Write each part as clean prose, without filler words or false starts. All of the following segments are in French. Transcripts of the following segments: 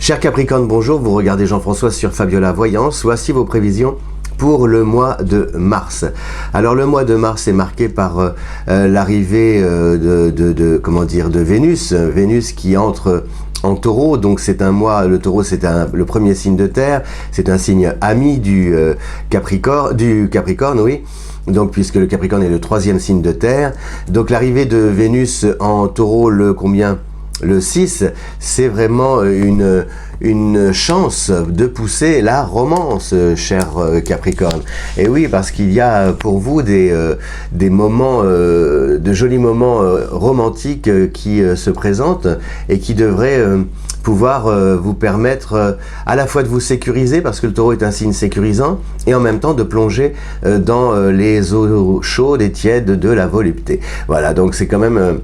Cher Capricorne, bonjour, vous regardez Jean-François sur Fabiola Voyance. Voici vos prévisions pour le mois de mars. Alors le mois de mars est marqué par l'arrivée de Vénus. Vénus qui entre en Taureau, donc c'est un mois, le Taureau c'est le premier signe de terre, c'est un signe ami du Capricorne, oui. Donc puisque le Capricorne est le troisième signe de terre, donc l'arrivée de Vénus en Taureau le 6, c'est vraiment une chance de pousser la romance, cher Capricorne. Et oui, parce qu'il y a pour vous des moments, de jolis moments romantiques qui se présentent et qui devraient pouvoir vous permettre à la fois de vous sécuriser, parce que le Taureau est un signe sécurisant, et en même temps de plonger dans les eaux chaudes et tièdes de la volupté. Voilà, donc c'est quand même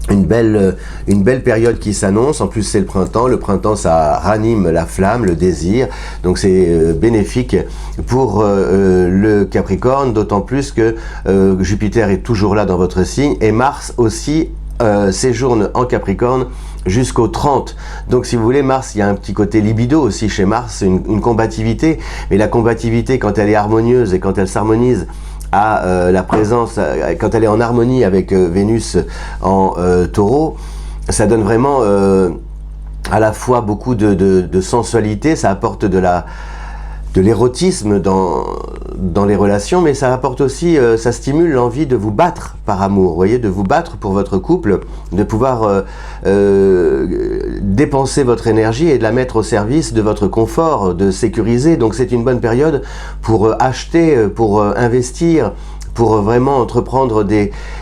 une belle période qui s'annonce. En plus c'est le printemps. Le printemps, ça ranime la flamme, le désir, donc c'est bénéfique pour le Capricorne, d'autant plus que Jupiter est toujours là dans votre signe, et Mars aussi séjourne en Capricorne jusqu'au 30. Donc si vous voulez, Mars, il y a un petit côté libido aussi chez Mars, une combativité, mais la combativité, quand elle est harmonieuse et quand elle s'harmonise à la présence, quand elle est en harmonie avec Vénus en Taureau, ça donne vraiment à la fois beaucoup de sensualité, ça apporte de l'érotisme dans les relations, mais ça apporte aussi, ça stimule l'envie de vous battre par amour, vous voyez, de vous battre pour votre couple, de pouvoir dépenser votre énergie et de la mettre au service de votre confort, de sécuriser. Donc c'est une bonne période pour acheter, pour investir, pour vraiment entreprendre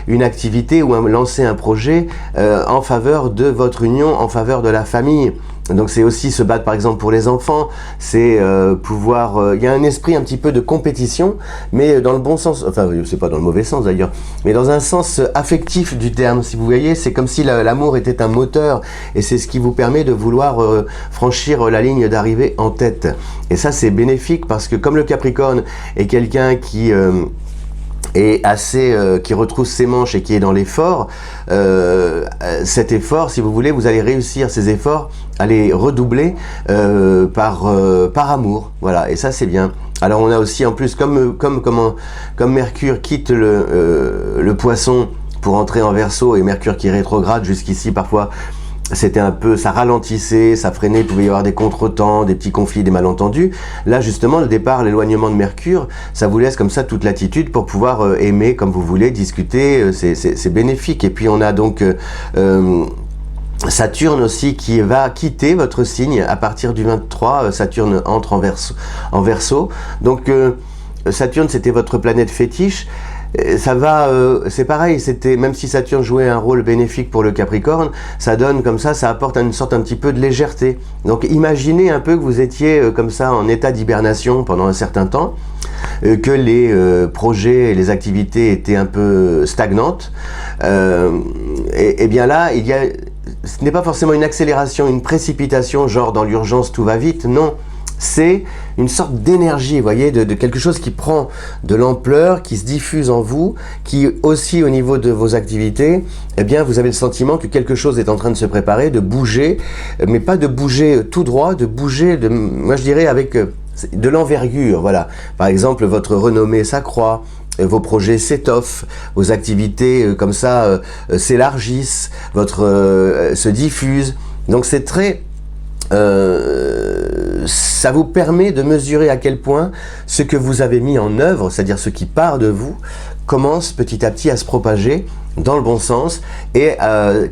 une activité ou lancer un projet en faveur de votre union, en faveur de la famille. Donc c'est aussi se battre par exemple pour les enfants, c'est pouvoir... il y a un esprit un petit peu de compétition, mais dans le bon sens, enfin c'est pas dans le mauvais sens d'ailleurs, mais dans un sens affectif du terme, si vous voyez, c'est comme si l'amour était un moteur, et c'est ce qui vous permet de vouloir franchir la ligne d'arrivée en tête. Et ça c'est bénéfique, parce que comme le Capricorne est quelqu'un qui... et qui retrousse ses manches et qui est dans l'effort, cet effort, si vous voulez, vous allez réussir ces efforts à les redoubler par amour, voilà, et ça c'est bien. Alors on a aussi en plus, comme Mercure quitte le Poisson pour entrer en Verseau, et Mercure qui rétrograde jusqu'ici parfois, c'était un peu, ça ralentissait, ça freinait, il pouvait y avoir des contretemps, des petits conflits, des malentendus. Là justement, le départ, l'éloignement de Mercure, ça vous laisse comme ça toute latitude pour pouvoir aimer comme vous voulez, discuter, c'est bénéfique. Et puis on a donc Saturne aussi qui va quitter votre signe à partir du 23, Saturne entre en Verseau. Donc Saturne, c'était votre planète fétiche. Ça va, c'est pareil, même si Saturne jouait un rôle bénéfique pour le Capricorne, ça donne comme ça apporte une sorte un petit peu de légèreté. Donc imaginez un peu que vous étiez comme ça en état d'hibernation pendant un certain temps, que les projets et les activités étaient un peu stagnantes, et bien là, ce n'est pas forcément une accélération, une précipitation, genre dans l'urgence tout va vite, non. C'est une sorte d'énergie, vous voyez, de quelque chose qui prend de l'ampleur, qui se diffuse en vous, qui aussi au niveau de vos activités, eh bien vous avez le sentiment que quelque chose est en train de se préparer, de bouger, mais pas de bouger tout droit, de bouger, moi je dirais avec de l'envergure, voilà. Par exemple, votre renommée s'accroît, vos projets s'étoffent, vos activités comme ça s'élargissent, se diffusent. Donc c'est très... ça vous permet de mesurer à quel point ce que vous avez mis en œuvre, c'est-à-dire ce qui part de vous, commence petit à petit à se propager dans le bon sens, et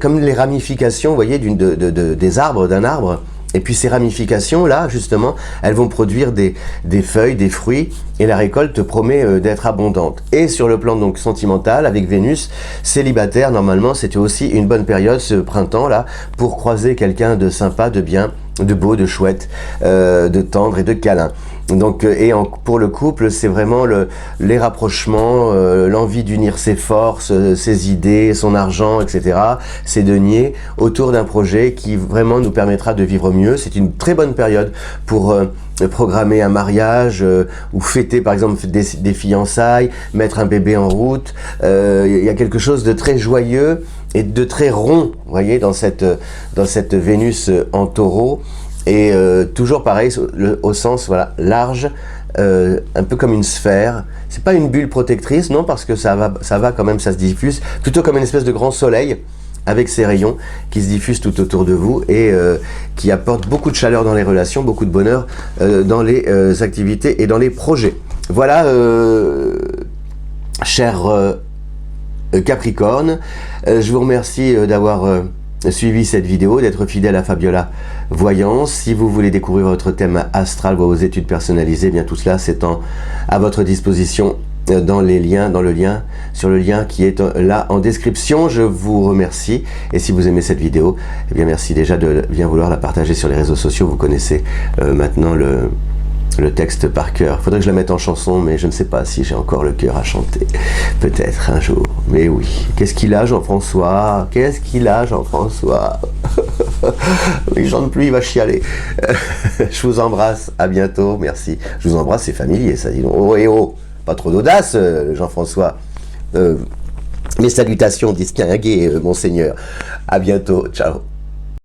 comme les ramifications, vous voyez, des arbres, d'un arbre. Et puis ces ramifications là, justement, elles vont produire des feuilles, des fruits, et la récolte promet d'être abondante. Et sur le plan donc sentimental, avec Vénus, célibataire, normalement, c'était aussi une bonne période, ce printemps là, pour croiser quelqu'un de sympa, de bien, de beau, de chouette, de tendre et de câlin. Donc, pour le couple, c'est vraiment les rapprochements, l'envie d'unir ses forces, ses idées, son argent, etc., ses deniers, autour d'un projet qui vraiment nous permettra de vivre mieux. C'est une très bonne période pour programmer un mariage ou fêter par exemple des fiançailles, mettre un bébé en route. Il y a quelque chose de très joyeux et de très rond, vous voyez, dans cette Vénus en Taureau. Et toujours pareil, au sens voilà, large, un peu comme une sphère. C'est pas une bulle protectrice, non, parce que ça va quand même, ça se diffuse, plutôt comme une espèce de grand soleil, avec ses rayons qui se diffusent tout autour de vous et qui apportent beaucoup de chaleur dans les relations, beaucoup de bonheur dans les activités et dans les projets. Voilà, cher Capricorne, je vous remercie d'avoir suivi cette vidéo, d'être fidèle à Fabiola Voyance. Si vous voulez découvrir votre thème astral, vos études personnalisées, eh bien tout cela c'est à votre disposition dans les liens, sur le lien qui est là en description. Je vous remercie et si vous aimez cette vidéo, eh bien merci déjà de bien vouloir la partager sur les réseaux sociaux. Vous connaissez maintenant le texte par cœur. Faudrait que je la mette en chanson, mais je ne sais pas si j'ai encore le cœur à chanter. Peut-être un jour. Mais oui. Qu'est-ce qu'il a, Jean-François? Qu'est-ce qu'il a, Jean-François? Il chante plus, il va chialer. Je vous embrasse. À bientôt. Merci. Je vous embrasse, c'est familier, ça dit. Oh et oh. Pas trop d'audace, Jean-François. Mes salutations distinguées, monseigneur. À bientôt. Ciao.